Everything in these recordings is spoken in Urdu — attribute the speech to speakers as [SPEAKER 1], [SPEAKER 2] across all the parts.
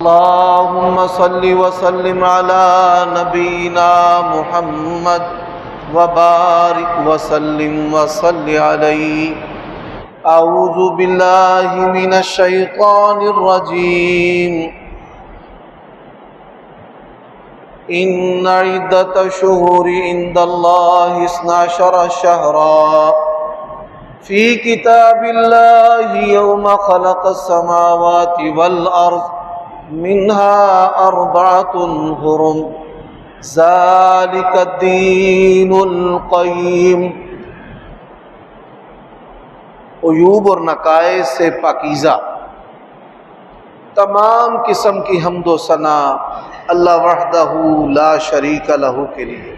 [SPEAKER 1] اللهم صل وسلم على نبينا محمد وبارك وسلم وصل عليه اعوذ بالله من الشيطان الرجيم ان عدة الشهور عند الله 12 شهرا في كتاب الله يوم خلق السماوات والأرض منها 4 حرم ذلك الدين القيم۔ عیوب اور نقائص سے پاکیزہ، تمام قسم کی حمد و ثنا اللہ وحدہ لا شریک لہ کے لیے،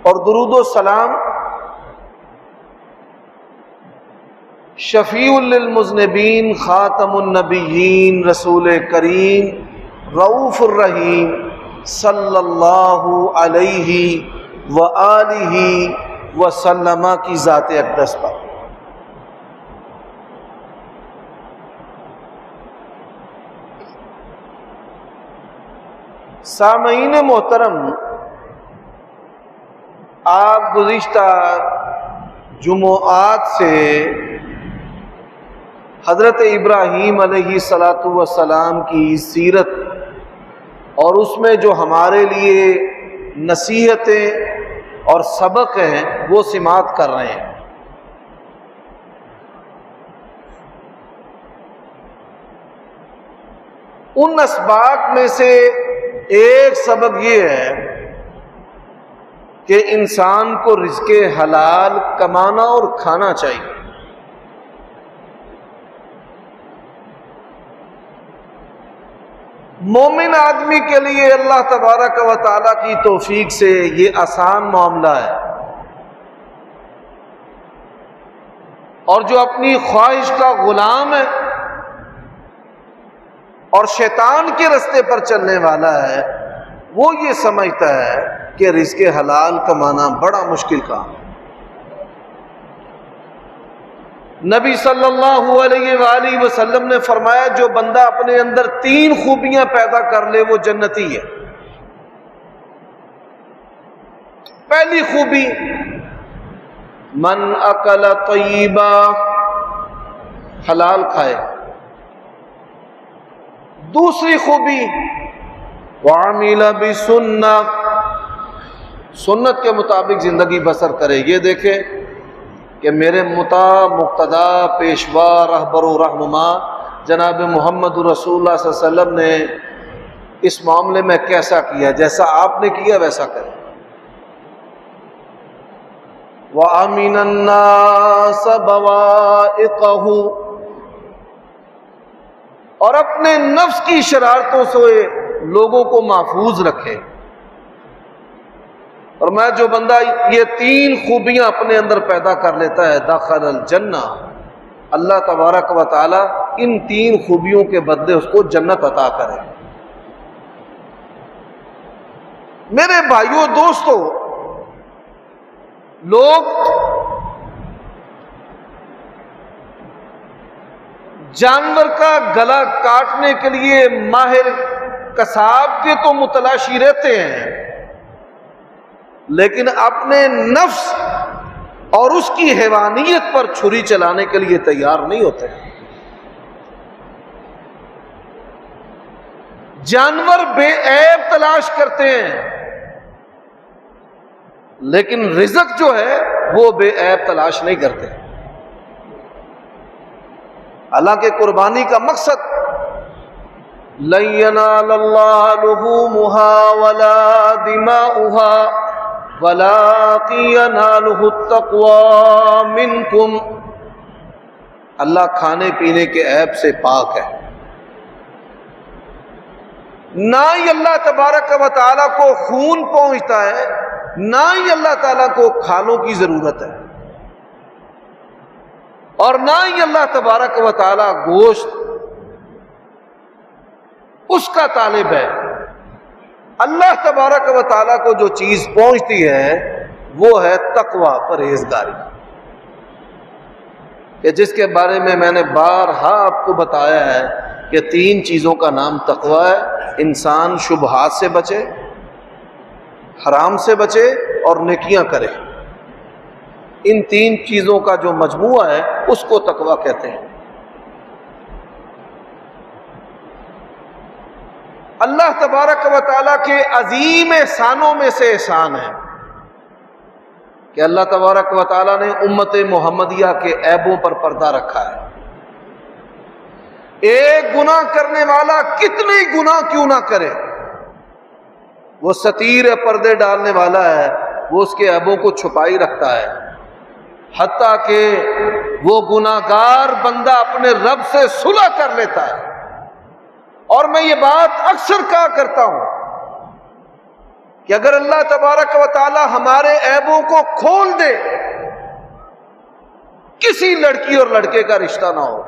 [SPEAKER 1] اور درود و سلام شفیع للمذنبین خاتم النبیین رسول کریم رؤوف الرحیم صلی اللہ علیہ وآلہ وسلم کی ذات اقدس پر۔ سامعین محترم، آپ گزشتہ جمعات سے حضرت ابراہیم علیہ السلام کی سیرت اور اس میں جو ہمارے لیے نصیحتیں اور سبق ہیں وہ سماعت کر رہے ہیں۔ ان اسباق میں سے ایک سبق یہ ہے کہ انسان کو رزق حلال کمانا اور کھانا چاہیے۔ مومن آدمی کے لیے اللہ تبارک و تعالیٰ کی توفیق سے یہ آسان معاملہ ہے، اور جو اپنی خواہش کا غلام ہے اور شیطان کے رستے پر چلنے والا ہے، وہ یہ سمجھتا ہے کہ رزق حلال کمانا بڑا مشکل کام ہے۔ نبی صلی اللہ علیہ وآلہ وسلم نے فرمایا جو بندہ اپنے اندر 3 خوبیاں پیدا کر لے وہ جنتی ہے۔ پہلی خوبی من اکل طیبا، حلال کھائے۔ دوسری خوبی وعمل بسنہ، سنت کے مطابق زندگی بسر کرے۔ یہ دیکھیں کہ میرے مقتدا پیشوا رہبر و رہنما جناب محمد رسول اللہ صلی اللہ علیہ وسلم نے اس معاملے میں کیسا کیا، جیسا آپ نے کیا ویسا کریں۔ وَأَمِنَ النَّاسَ بَوَائِقَهُ، اور اپنے نفس کی شرارتوں سے لوگوں کو محفوظ رکھے۔ اور میں جو بندہ یہ 3 خوبیاں اپنے اندر پیدا کر لیتا ہے دخل الجنہ، اللہ تبارک و تعالی ان 3 خوبیوں کے بدلے اس کو جنت عطا کرے۔ میرے بھائیوں دوستو، لوگ جانور کا گلا کاٹنے کے لیے ماہر قصاب کے تو متلاشی رہتے ہیں، لیکن اپنے نفس اور اس کی حیوانیت پر چھری چلانے کے لیے تیار نہیں ہوتے۔ جانور بے عیب تلاش کرتے ہیں، لیکن رزق جو ہے وہ بے عیب تلاش نہیں کرتے۔ حالانکہ قربانی کا مقصد لن ینال اللہ لحومها ولا دماؤها وَلَٰكِن يَنَالُهُ التَّقْوَىٰ مِنكُمْ، اللہ کھانے پینے کے عیب سے پاک ہے۔ نہ ہی اللہ تبارک و تعالیٰ کو خون پہنچتا ہے، نہ ہی اللہ تعالیٰ کو کھالوں کی ضرورت ہے، اور نہ ہی اللہ تبارک و تعالیٰ گوشت اس کا طالب ہے۔ اللہ تبارک و تعالیٰ کو جو چیز پہنچتی ہے وہ ہے تقویٰ، پرہیزگاری، کہ جس کے بارے میں نے بارہا آپ کو بتایا ہے کہ 3 چیزوں کا نام تقوی ہے۔ انسان شبہات سے بچے، حرام سے بچے اور نیکیاں کرے۔ ان 3 چیزوں کا جو مجموعہ ہے اس کو تقوی کہتے ہیں۔ اللہ تبارک و تعالیٰ کے عظیم احسانوں میں سے احسان ہے کہ اللہ تبارک و تعالیٰ نے امت محمدیہ کے عیبوں پر پردہ رکھا ہے۔ ایک گناہ کرنے والا کتنے گناہ کیوں نہ کرے، وہ ستیر پردے ڈالنے والا ہے، وہ اس کے عیبوں کو چھپائی رکھتا ہے، حتیٰ کہ وہ گناہگار بندہ اپنے رب سے صلح کر لیتا ہے۔ اور میں یہ بات اکثر کہا کرتا ہوں کہ اگر اللہ تبارک و تعالی ہمارے عیبوں کو کھول دے، کسی لڑکی اور لڑکے کا رشتہ نہ ہو،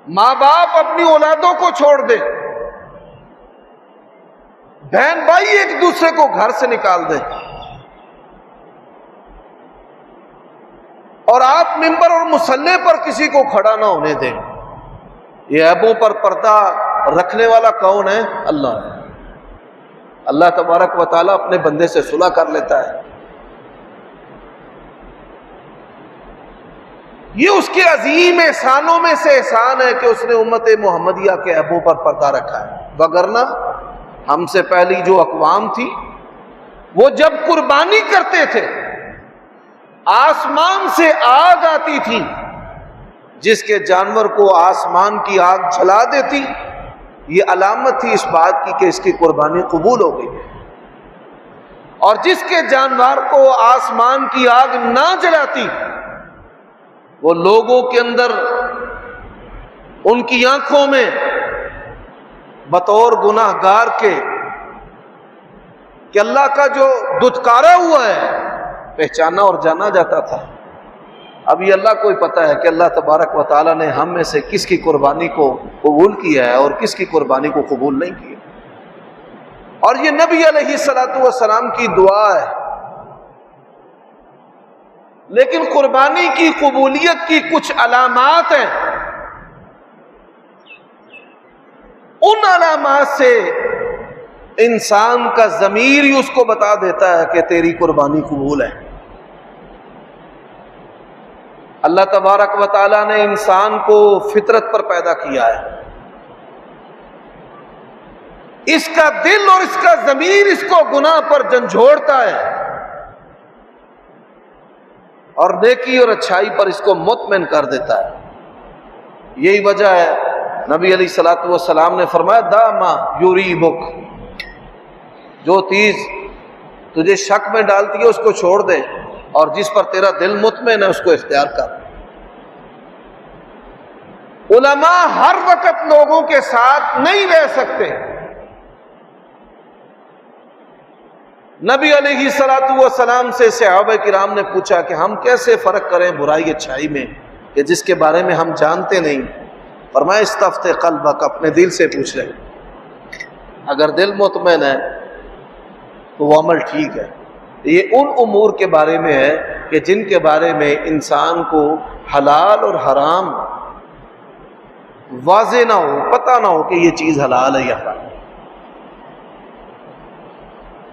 [SPEAKER 1] ماں باپ اپنی اولادوں کو چھوڑ دے، بہن بھائی ایک دوسرے کو گھر سے نکال دیں، اور آپ ممبر اور مصلی پر کسی کو کھڑا نہ ہونے دیں، یہ عیبوں پر پردہ رکھنے والا کون ہے؟ اللہ ہے۔ اللہ تبارک و تعالیٰ اپنے بندے سے صلح کر لیتا ہے۔ یہ اس کے عظیم احسانوں میں سے احسان ہے کہ اس نے امت محمدیہ کے عیبوں پر پردہ رکھا ہے، وگرنہ ہم سے پہلی جو اقوام تھی وہ جب قربانی کرتے تھے آسمان سے آگ آتی تھی جس کے جانور کو آسمان کی آگ جلا دیتی، یہ علامت تھی اس بات کی کہ اس کی قربانی قبول ہو گئی ہے۔ اور جس کے جانور کو آسمان کی آگ نہ جلاتی، وہ لوگوں کے اندر ان کی آنکھوں میں بطور گناہ گار کے کہ اللہ کا جو دھتکارا ہوا ہے پہچانا اور جانا جاتا تھا۔ اب یہ اللہ کو ہی پتہ ہے کہ اللہ تبارک و تعالیٰ نے ہم میں سے کس کی قربانی کو قبول کیا ہے اور کس کی قربانی کو قبول نہیں کیا۔ اور یہ نبی علیہ الصلوۃ والسلام کی دعا ہے۔ لیکن قربانی کی قبولیت کی کچھ علامات ہیں، ان علامات سے انسان کا ضمیر ہی اس کو بتا دیتا ہے کہ تیری قربانی قبول ہے۔ اللہ تبارک و تعالیٰ نے انسان کو فطرت پر پیدا کیا ہے، اس کا دل اور اس کا ضمیر اس کو گناہ پر جھنجھوڑتا ہے، اور نیکی اور اچھائی پر اس کو مطمئن کر دیتا ہے۔ یہی وجہ ہے نبی علیہ الصلوۃ والسلام نے فرمایا دا ما یریبک، جو چیز تجھے شک میں ڈالتی ہے اس کو چھوڑ دے، اور جس پر تیرا دل مطمئن ہے اس کو اختیار کر۔ علماء ہر وقت لوگوں کے ساتھ نہیں رہ سکتے۔ نبی علیہ الصلوۃ والسلام سے صحابہ کرام نے پوچھا کہ ہم کیسے فرق کریں برائی اچھائی میں کہ جس کے بارے میں ہم جانتے نہیں؟ فرمایا استفت قلبک، اپنے دل سے پوچھ لیں، اگر دل مطمئن ہے تو وہ عمل ٹھیک ہے۔ یہ ان امور کے بارے میں ہے کہ جن کے بارے میں انسان کو حلال اور حرام واضح نہ ہو، پتہ نہ ہو کہ یہ چیز حلال ہے یا حرام۔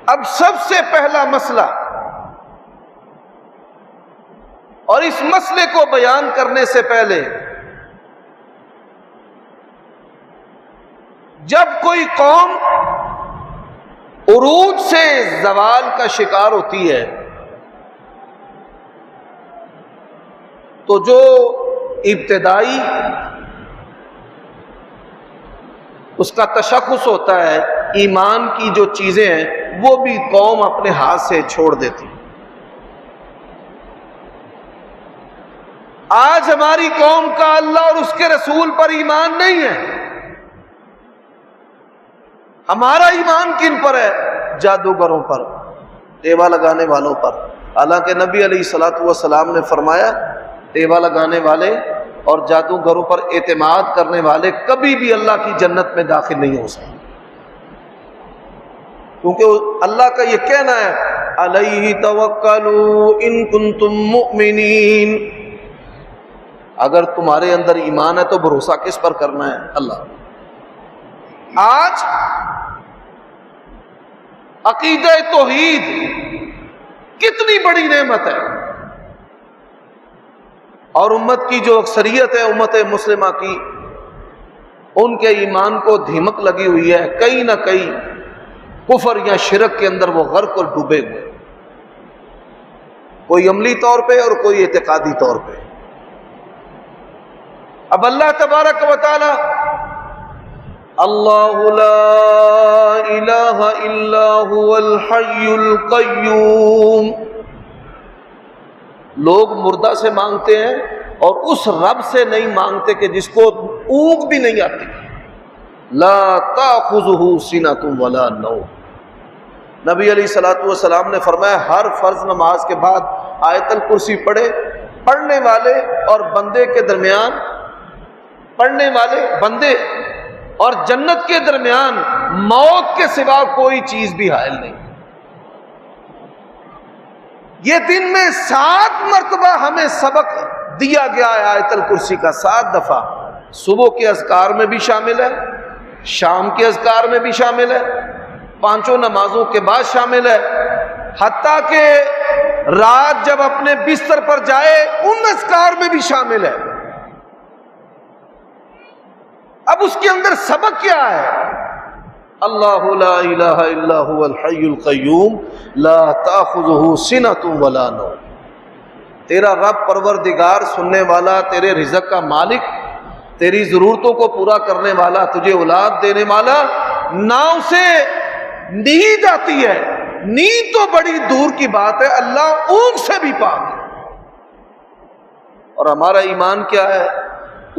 [SPEAKER 1] اب سب سے پہلا مسئلہ، اور اس مسئلے کو بیان کرنے سے پہلے جب کوئی قوم عروج سے زوال کا شکار ہوتی ہے تو جو ابتدائی اس کا تشخص ہوتا ہے، ایمان کی جو چیزیں ہیں وہ بھی قوم اپنے ہاتھ سے چھوڑ دیتی۔ آج ہماری قوم کا اللہ اور اس کے رسول پر ایمان نہیں ہے، ہمارا ایمان کن پر ہے؟ جادوگروں پر، ٹیوا لگانے والوں پر۔ حالانکہ نبی علیہ الصلوۃ والسلام نے فرمایا ٹیوا لگانے والے اور جادوگروں پر اعتماد کرنے والے کبھی بھی اللہ کی جنت میں داخل نہیں ہو سکتے، کیونکہ اللہ کا یہ کہنا ہے علیہ توکلوا ان کنتم مؤمنین، اگر تمہارے اندر ایمان ہے تو بھروسہ کس پر کرنا ہے؟ اللہ۔ آج عقیدہ توحید کتنی بڑی نعمت ہے، اور امت کی جو اکثریت ہے امت مسلمہ کی، ان کے ایمان کو دھمک لگی ہوئی ہے، کہیں نہ کہیں کفر یا شرک کے اندر وہ غرق اور ڈوبے ہوئے، کوئی عملی طور پہ اور کوئی اعتقادی طور پہ۔ اب اللہ تبارک و تعالی اللہ لا الہ الا هو الحی القیوم، لوگ مردہ سے مانگتے ہیں اور اس رب سے نہیں مانگتے کہ جس کو اونگ بھی نہیں آتی۔ لا تاخذہ سنۃ ولا نوم، نبی علیہ الصلوۃ والسلام نے فرمایا ہر فرض نماز کے بعد آیت الکرسی پڑھے، پڑھنے والے اور بندے کے درمیان، پڑھنے والے بندے اور جنت کے درمیان موت کے سوا کوئی چیز بھی حائل نہیں۔ یہ دن میں 7 مرتبہ ہمیں سبق دیا گیا ہے آیت الکرسی کا، 7 دفعہ، صبح کے اذکار میں بھی شامل ہے، شام کے اذکار میں بھی شامل ہے، 5 نمازوں کے بعد شامل ہے، حتیٰ کہ رات جب اپنے بستر پر جائے ان اذکار میں بھی شامل ہے۔ اب اس کے اندر سبق کیا ہے؟ اللہ لا الہ الا هو الحی القیوم لا تاخذہ سنۃ ولا نوم، تیرا رب پروردگار سننے والا، تیرے رزق کا مالک، تیری ضرورتوں کو پورا کرنے والا، تجھے اولاد دینے والا، نہ اسے نیند آتی ہے، نیند تو بڑی دور کی بات ہے، اللہ اونگ سے بھی پاک ہے۔ اور ہمارا ایمان کیا ہے؟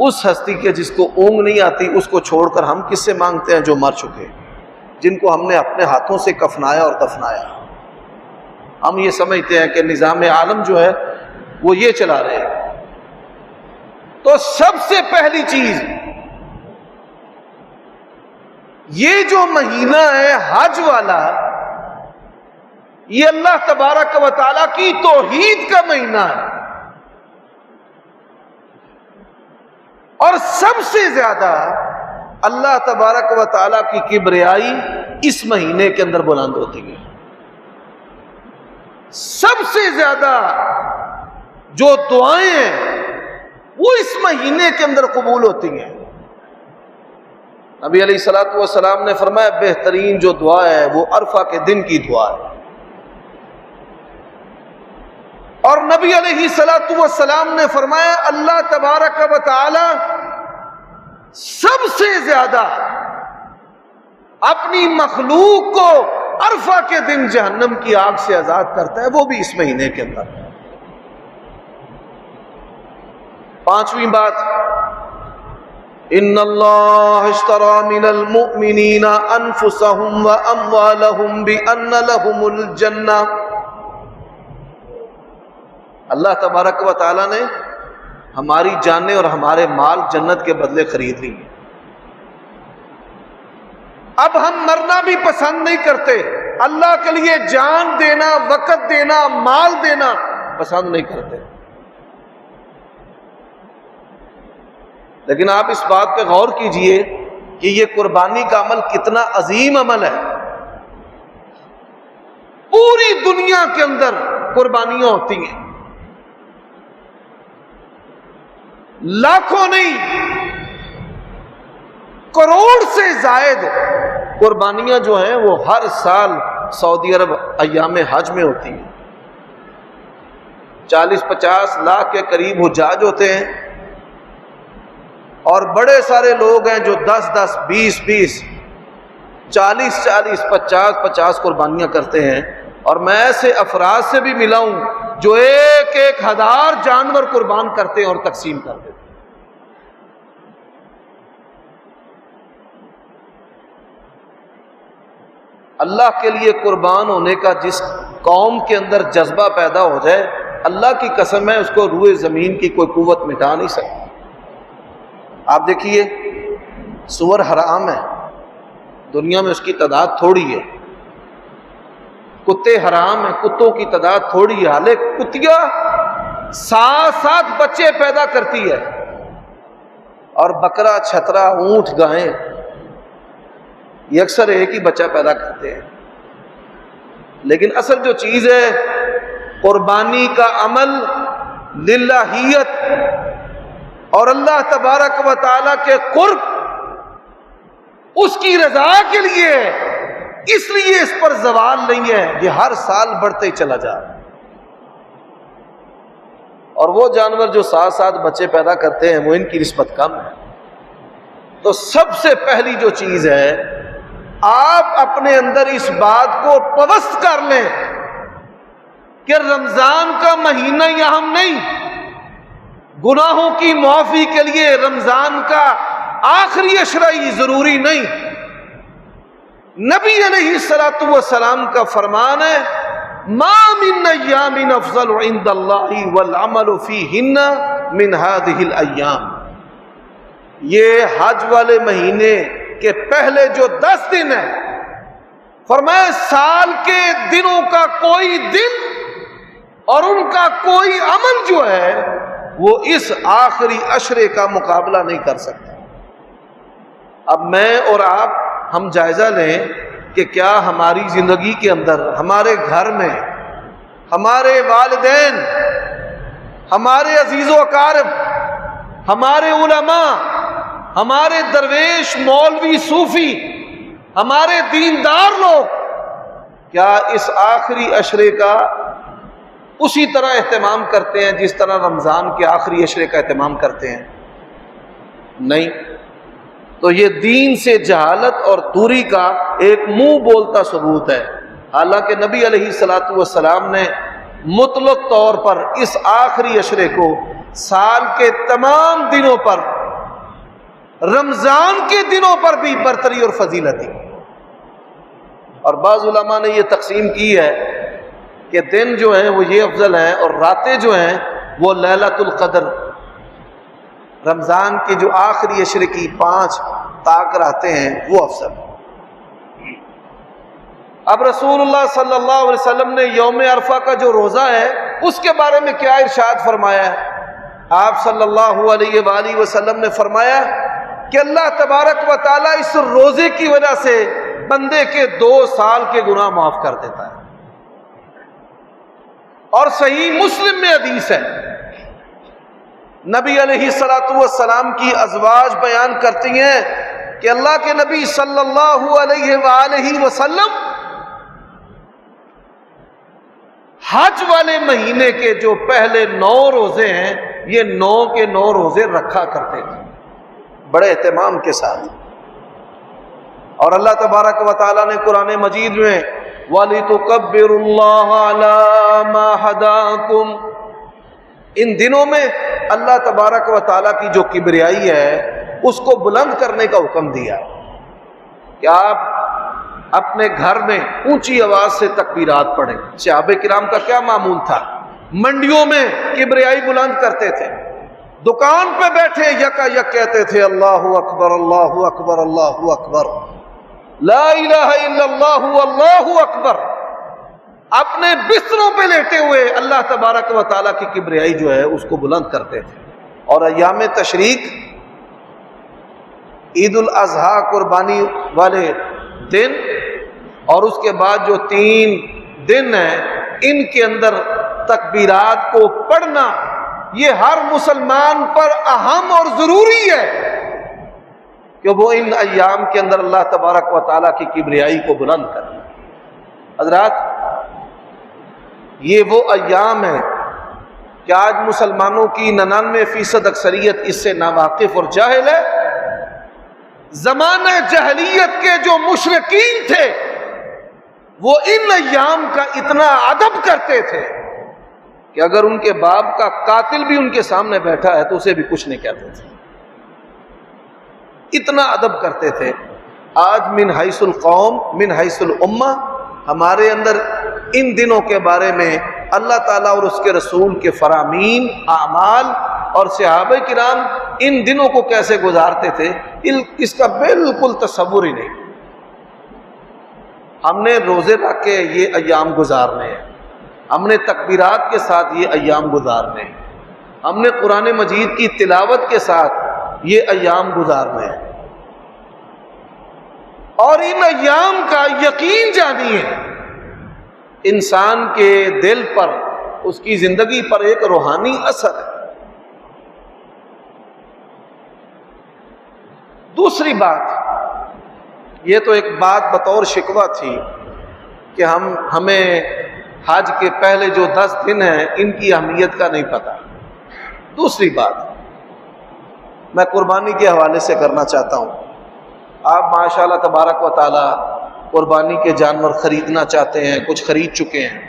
[SPEAKER 1] اس ہستی کے جس کو اونگ نہیں آتی اس کو چھوڑ کر ہم کس سے مانگتے ہیں؟ جو مر چکے، جن کو ہم نے اپنے ہاتھوں سے کفنایا اور دفنایا۔ ہم یہ سمجھتے ہیں کہ نظام عالم جو ہے وہ یہ چلا رہے ہیں۔ تو سب سے پہلی چیز، یہ جو مہینہ ہے حج والا، یہ اللہ تبارک و تعالیٰ کی توحید کا مہینہ ہے، اور سب سے زیادہ اللہ تبارک و تعالیٰ کی کبریائی اس مہینے کے اندر بلند ہوتی ہے۔ سب سے زیادہ جو دعائیں ہیں وہ اس مہینے کے اندر قبول ہوتی ہیں۔ نبی علیہ الصلوۃ والسلام نے فرمایا بہترین جو دعا ہے وہ عرفہ کے دن کی دعا ہے، اور نبی علیہ الصلوۃ والسلام نے فرمایا اللہ تبارک و تعالی سب سے زیادہ اپنی مخلوق کو عرفہ کے دن جہنم کی آگ سے آزاد کرتا ہے، وہ بھی اس مہینے کے اندر۔ 5ویں بات، ان اللہ اشترى من المؤمنین انفسهم واموالهم بان لهم الجنہ، اللہ تبارک و تعالی نے ہماری جانیں اور ہمارے مال جنت کے بدلے خرید لی۔ اب ہم مرنا بھی پسند نہیں کرتے، اللہ کے لیے جان دینا، وقت دینا، مال دینا پسند نہیں کرتے، لیکن آپ اس بات پہ غور کیجئے کہ یہ قربانی کا عمل کتنا عظیم عمل ہے۔ پوری دنیا کے اندر قربانیاں ہوتی ہیں، لاکھوں نہیں کروڑ سے زائد قربانیاں جو ہیں وہ ہر سال سعودی عرب ایام حج میں ہوتی ہیں۔ 40-50 لاکھ کے قریب حجاج ہوتے ہیں، اور بڑے سارے لوگ ہیں جو 10-10 20-20 40-40 50-50 قربانیاں کرتے ہیں، اور میں ایسے افراد سے بھی ملا ہوں جو 1,000 جانور قربان کرتے ہیں اور تقسیم کر دیتے ہیں۔ اللہ کے لیے قربان ہونے کا جس قوم کے اندر جذبہ پیدا ہو جائے، اللہ کی قسم ہے اس کو روئے زمین کی کوئی قوت مٹا نہیں سکتی۔ آپ دیکھیے سور حرام ہے، دنیا میں اس کی تعداد تھوڑی ہے، کتے حرام ہیں، کتوں کی تعداد تھوڑی ہے، حالانکہ کتیا 7 بچے پیدا کرتی ہے، اور بکرا، چھترا، اونٹ، گائیں یہ اکثر ایک ہی بچہ پیدا کرتے ہیں۔ لیکن اصل جو چیز ہے قربانی کا عمل، للہیت اور اللہ تبارک و تعالی کے قرب، اس کی رضا کے لیے، اس لیے اس پر زوال نہیں ہے، یہ ہر سال بڑھتے ہی چلا جا رہا ہے۔ اور وہ جانور جو 7 بچے پیدا کرتے ہیں وہ ان کی نسبت کم ہے۔ تو سب سے پہلی جو چیز ہے، آپ اپنے اندر اس بات کو پوست کر لیں کہ رمضان کا مہینہ یہ اہم نہیں، گناہوں کی معافی کے لیے رمضان کا آخری عشرہ ہی ضروری نہیں۔ نبی علیہ الصلوۃ والسلام کا فرمان ہے، ما من ایام افضل عند اللہ والعمل فیہن من هذه الایام۔ یہ حج والے مہینے کے پہلے جو 10 دن ہیں، فرمایا سال کے دنوں کا کوئی دن اور ان کا کوئی عمل جو ہے وہ اس آخری عشرے کا مقابلہ نہیں کر سکتا۔ اب میں اور آپ ہم جائزہ لیں کہ کیا ہماری زندگی کے اندر، ہمارے گھر میں، ہمارے والدین، ہمارے عزیز و اقارب، ہمارے علماء، ہمارے درویش، مولوی، صوفی، ہمارے دیندار لوگ کیا اس آخری عشرے کا اسی طرح اہتمام کرتے ہیں جس طرح رمضان کے آخری عشرے کا اہتمام کرتے ہیں؟ نہیں۔ تو یہ دین سے جہالت اور دوری کا ایک منہ بولتا ثبوت ہے۔ حالانکہ نبی علیہ الصلوۃ والسلام نے مطلق طور پر اس آخری عشرے کو سال کے تمام دنوں پر، رمضان کے دنوں پر بھی برتری اور فضیلت دی۔ اور بعض علماء نے یہ تقسیم کی ہے کہ دن جو ہیں وہ یہ افضل ہیں، اور راتیں جو ہیں وہ لیلۃ القدر، رمضان کی جو آخری عشرے کی 5 تاک راتیں ہیں وہ افضل۔ اب رسول اللہ صلی اللہ علیہ وسلم نے یوم عرفہ کا جو روزہ ہے اس کے بارے میں کیا ارشاد فرمایا ہے؟ آپ صلی اللہ علیہ وآلہ وسلم نے فرمایا کہ اللہ تبارک و تعالیٰ اس روزے کی وجہ سے بندے کے 2 سال کے گناہ معاف کر دیتا ہے۔ اور صحیح مسلم میں حدیث ہے، نبی علیہ الصلوۃ والسلام کی ازواج بیان کرتی ہیں کہ اللہ کے نبی صلی اللہ علیہ وآلہ وسلم حج والے مہینے کے جو پہلے 9 روزے ہیں، یہ 9 کے 9 روزے رکھا کرتے تھے بڑے اہتمام کے ساتھ۔ اور اللہ تبارک و تعالیٰ نے قرآن مجید میں وَلِتُكَبِّرُوا اللَّهَ عَلَى مَا هَدَاكُمْ، ان دنوں میں اللہ تبارک و تعالیٰ کی جو کبریائی ہے اس کو بلند کرنے کا حکم دیا کہ آپ اپنے گھر میں اونچی آواز سے تکبیرات پڑھیں۔ صحابہ کرام کا کیا معمول تھا؟ منڈیوں میں کبریائی بلند کرتے تھے، دکان پہ بیٹھے یکا یک کہتے تھے اللہ اکبر، اللہ اکبر، اللہ اکبر، لا الہ الا اللہ، اللہ اکبر۔ اپنے بستروں پہ لیٹے ہوئے اللہ تبارک و تعالیٰ کی کبریائی جو ہے اس کو بلند کرتے تھے۔ اور ایام تشریق، عید الاضحیٰ، قربانی والے دن، اور اس کے بعد جو 3 دن ہیں ان کے اندر تکبیرات کو پڑھنا یہ ہر مسلمان پر اہم اور ضروری ہے کہ وہ ان ایام کے اندر اللہ تبارک و تعالیٰ کی کبریائی کو بلند کرے۔ حضرات، یہ وہ ایام ہیں کہ آج مسلمانوں کی 99% اکثریت اس سے ناواقف اور جاہل ہے۔ زمانہ جاہلیت کے جو مشرکین تھے وہ ان ایام کا اتنا ادب کرتے تھے کہ اگر ان کے باپ کا قاتل بھی ان کے سامنے بیٹھا ہے تو اسے بھی کچھ نہیں کہتے تھے، اتنا ادب کرتے تھے۔ آج من حیث القوم من حیث الامہ ہمارے اندر ان دنوں کے بارے میں اللہ تعالیٰ اور اس کے رسول کے فرامین، اعمال اور صحابہ کرام ان دنوں کو کیسے گزارتے تھے اس کا بالکل تصور ہی نہیں۔ ہم نے روزے رکھ کے یہ ایام گزارنے ہیں، ہم نے تکبیرات کے ساتھ یہ ایام گزارنے ہیں۔ ہم نے قرآن مجید کی تلاوت کے ساتھ یہ ایام گزارنے ہیں، اور ان ایام کا یقین جانیے انسان کے دل پر، اس کی زندگی پر ایک روحانی اثر ہے۔ دوسری بات، یہ تو ایک بات بطور شکوہ تھی کہ ہمیں حج کے پہلے جو 10 دن ہیں ان کی اہمیت کا نہیں پتہ۔ دوسری بات میں قربانی کے حوالے سے کرنا چاہتا ہوں۔ آپ ماشاءاللہ تبارک و تعالی قربانی کے جانور خریدنا چاہتے ہیں، کچھ خرید چکے ہیں۔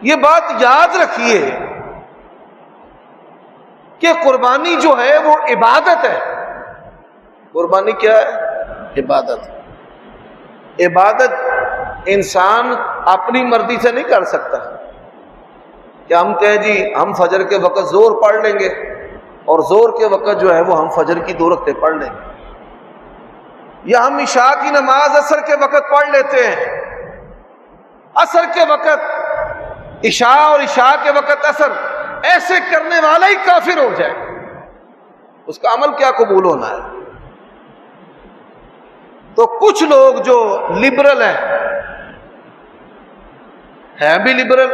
[SPEAKER 1] یہ بات یاد رکھیے کہ قربانی جو ہے وہ عبادت ہے۔ قربانی کیا ہے؟ عبادت۔ عبادت انسان اپنی مرضی سے نہیں کر سکتا کہ ہم کہیں جی ہم فجر کے وقت زور پڑھ لیں گے، اور زور کے وقت جو ہے وہ ہم فجر کی 2 رکعتیں پڑھ لیں گے، یا ہم عشاء کی نماز عصر کے وقت پڑھ لیتے ہیں، عصر کے وقت عشاء اور عشاء کے وقت عصر، ایسے کرنے والا ہی کافر ہو جائے، اس کا عمل کیا قبول ہونا ہے؟ تو کچھ لوگ جو لبرل ہیں بھی لبرل،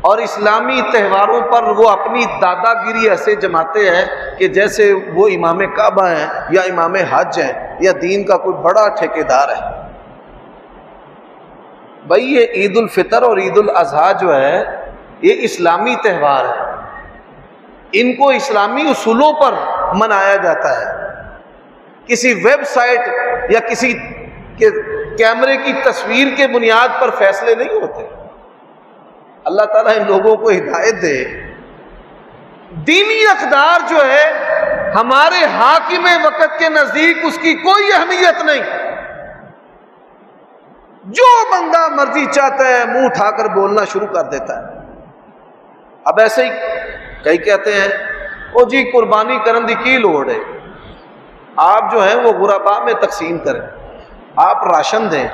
[SPEAKER 1] اور اسلامی تہواروں پر وہ اپنی دادا گیری ایسے جماتے ہیں کہ جیسے وہ امام کعبہ ہیں یا امام حج ہیں یا دین کا کوئی بڑا ٹھیکیدار ہے۔ بھائی یہ عید الفطر اور عید الاضحیٰ جو ہے یہ اسلامی تہوار ہے، ان کو اسلامی اصولوں پر منایا جاتا ہے، کسی ویب سائٹ یا کسی کیمرے کی تصویر کے بنیاد پر فیصلے نہیں ہوتے۔ اللہ تعالیٰ ان لوگوں کو ہدایت دے۔ دینی اقدار جو ہے ہمارے حاکم وقت کے نزدیک اس کی کوئی اہمیت نہیں، جو بندہ مرضی چاہتا ہے منہ اٹھا کر بولنا شروع کر دیتا ہے۔ اب ایسے ہی کئی کہتے ہیں او جی قربانی کرن دی کی لوڑ ہے، آپ جو ہے وہ غرباء میں تقسیم کریں، آپ راشن دیں۔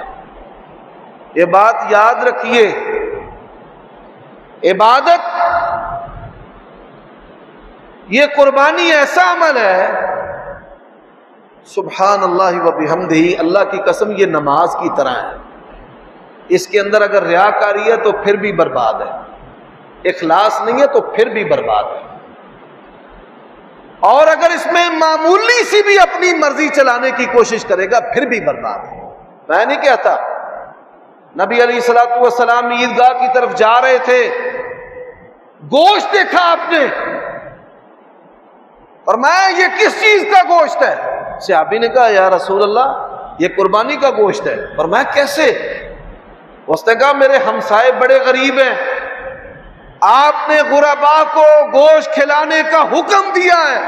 [SPEAKER 1] یہ بات یاد رکھیے، عبادت یہ قربانی ایسا عمل ہے، سبحان اللہ و بحمدہ، اللہ کی قسم یہ نماز کی طرح ہے۔ اس کے اندر اگر ریاکاری ہے تو پھر بھی برباد ہے، اخلاص نہیں ہے تو پھر بھی برباد ہے، اور اگر اس میں معمولی سی بھی اپنی مرضی چلانے کی کوشش کرے گا پھر بھی برباد ہے۔ میں نہیں کہتا، نبی علیہ الصلوۃ والسلام عیدگاہ کی طرف جا رہے تھے، گوشت دیکھا آپ نے، فرمایا یہ کس چیز کا گوشت ہے؟ صحابی نے کہا یا رسول اللہ یہ قربانی کا گوشت ہے۔ فرمایا کیسے؟ اس نے کہا میرے ہمسائے بڑے غریب ہیں، آپ نے غرباء کو گوشت کھلانے کا حکم دیا ہے۔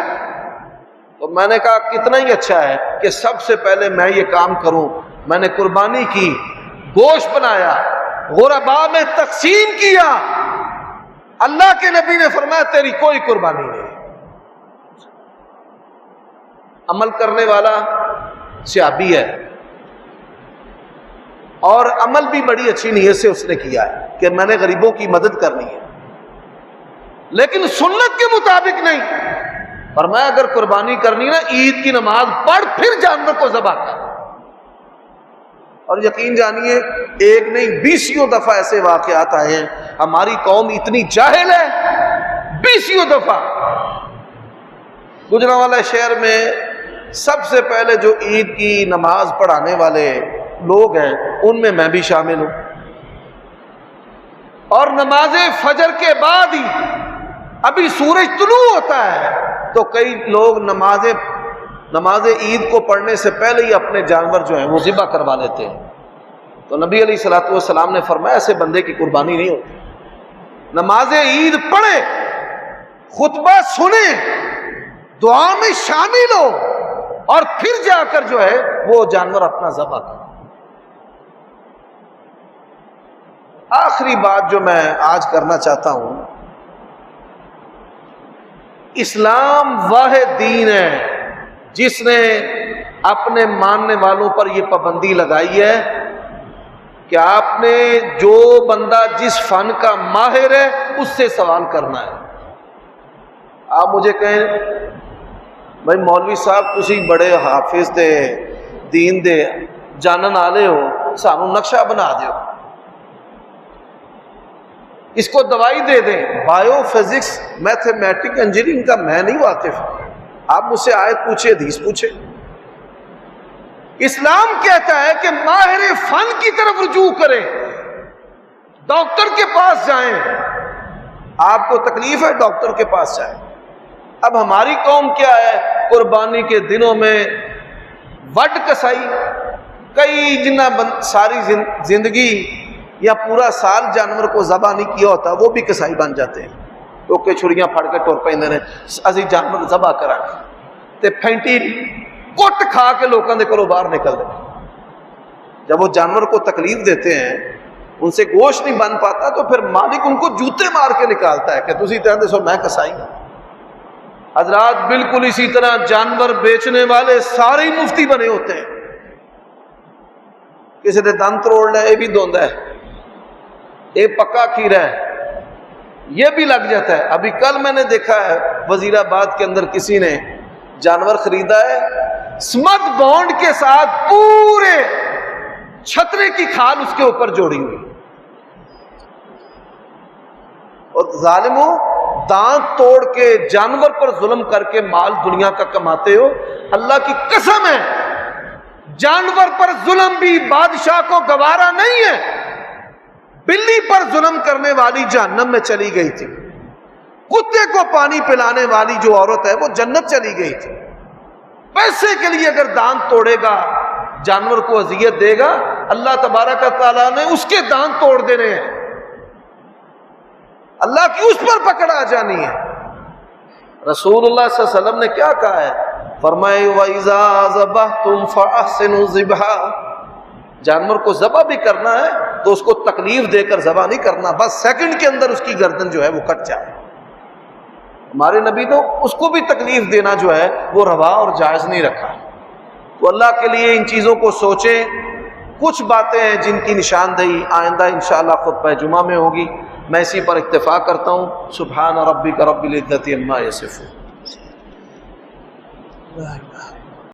[SPEAKER 1] تو میں نے کہا کتنا ہی اچھا ہے کہ سب سے پہلے میں یہ کام کروں، میں نے قربانی کی، گوشت بنایا، غرباء میں تقسیم کیا۔ اللہ کے نبی نے فرمایا تیری کوئی قربانی نہیں۔ عمل کرنے والا صحابی ہے، اور عمل بھی بڑی اچھی نیت سے اس نے کیا ہے کہ میں نے غریبوں کی مدد کرنی ہے، لیکن سنت کے مطابق نہیں۔ فرمایا اگر قربانی کرنی نا عید کی نماز پڑھ پھر جانور کو ذبح کر۔ اور یقین جانیے ایک نہیں 20 دفعہ ایسے واقعات آئے ہیں، ہماری قوم اتنی جاہل ہے، 20 دفعہ۔ گجرانوالہ شہر میں سب سے پہلے جو عید کی نماز پڑھانے والے لوگ ہیں ان میں میں بھی شامل ہوں، اور نماز فجر کے بعد ہی ابھی سورج طلوع ہوتا ہے تو کئی لوگ نماز عید کو پڑھنے سے پہلے ہی اپنے جانور جو ہیں وہ ذبح کروا لیتے ہیں۔ تو نبی علیہ الصلوۃ والسلام نے فرمایا ایسے بندے کی قربانی نہیں ہوتی۔ نماز عید پڑھیں، خطبہ سنیں، دعا میں شامل ہو، اور پھر جا کر جو ہے وہ جانور اپنا ذبح کریں۔ آخری بات جو میں آج کرنا چاہتا ہوں، اسلام واحد دین ہے جس نے اپنے ماننے والوں پر یہ پابندی لگائی ہے کہ آپ نے جو بندہ جس فن کا ماہر ہے اس سے سوال کرنا ہے۔ آپ مجھے کہیں بھائی مولوی صاحب تسی بڑے حافظ دے دین دے جانن والے ہو، سانو نقشہ بنا دیو، اس کو دوائی دے دیں۔ بایو فزکس میتھمیٹک انجینئرنگ کا میں نہیں واقف، آپ مجھ سے آیت پوچھے حدیث پوچھے۔ اسلام کہتا ہے کہ ماہر فن کی طرف رجوع کریں، ڈاکٹر کے پاس جائیں۔ آپ کو تکلیف ہے ڈاکٹر کے پاس جائیں۔ اب ہماری قوم کیا ہے، قربانی کے دنوں میں وڈ کسائی، کئی جنہ ساری زندگی یا پورا سال جانور کو ذبح نہیں کیا ہوتا وہ بھی کسائی بن جاتے ہیں، ٹوکے چھڑیاں پھڑ کے ٹر پیندے نے اسی جانور ذبح کرا تے پھینٹی کٹ کھا کے لوگوں دے کولوں باہر نکل دے۔ جب وہ جانور کو تکلیف دیتے ہیں، ان سے گوشت نہیں بن پاتا، تو پھر مالک ان کو جوتے مار کے نکالتا ہے کہ تسی کہندے سو میں کسائی ہوں۔ حضرات بالکل اسی طرح جانور بیچنے والے سارے ہی مفتی بنے ہوتے ہیں۔ کسی نے دن توڑ لیا، یہ بھی دوندا ہے، یہ پکا کھیرا ہے، یہ بھی لگ جاتا ہے۔ ابھی کل میں نے دیکھا ہے وزیر آباد کے اندر کسی نے جانور خریدا ہے، سمت بانڈ کے ساتھ پورے چھترے کی کھال اس کے اوپر جوڑی ہوئی، اور ظالموں دانت توڑ کے جانور پر ظلم کر کے مال دنیا کا کماتے ہو۔ اللہ کی قسم ہے جانور پر ظلم بھی بادشاہ کو گوارا نہیں ہے۔ بلی پر ظلم کرنے والی جہنم میں چلی گئی تھی، کتے کو پانی پلانے والی جو عورت ہے وہ جنت چلی گئی تھی۔ پیسے کے لیے اگر دانت توڑے گا، جانور کو اذیت دے گا، اللہ تبارک و تعالیٰ نے اس کے دانت توڑ دینے ہیں، اللہ کی اس پر پکڑ آ جانی ہے۔ رسول اللہ صلی اللہ علیہ وسلم نے کیا کہا ہے؟ فرمائے وَإِذَا ذَبَحْتُمْ فَأَحْسِنُوا ذِبْحَهُ، جانور کو ذبح بھی کرنا ہے تو اس کو تکلیف دے کر ذبح نہیں کرنا، بس سیکنڈ کے اندر اس کی گردن جو ہے وہ کٹ جائے۔ ہمارے نبی تو اس کو بھی تکلیف دینا جو ہے وہ روا اور جائز نہیں رکھا۔ تو اللہ کے لیے ان چیزوں کو سوچیں۔ کچھ باتیں ہیں جن کی نشاندہی آئندہ انشاءاللہ خطبہ جمعہ میں ہوگی، میں اسی پر اکتفا کرتا ہوں۔ سبحان ربک رب العزت عما یصفون۔